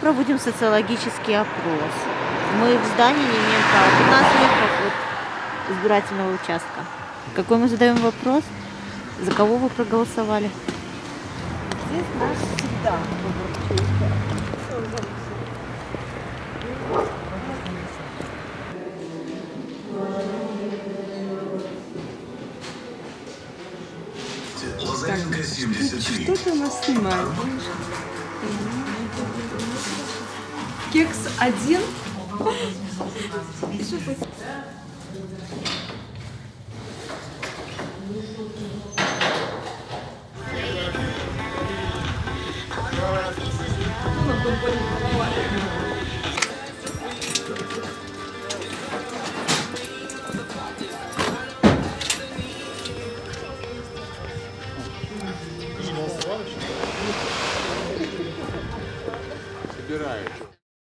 проводим социологический опрос. Мы в здании не имеем права. 15 метров от избирательного участка. Какой мы задаем вопрос? За кого вы проголосовали? Здесь наш всегда выбор. Лазаренко 73. Что ты у нас снимаешь? Кекс 1.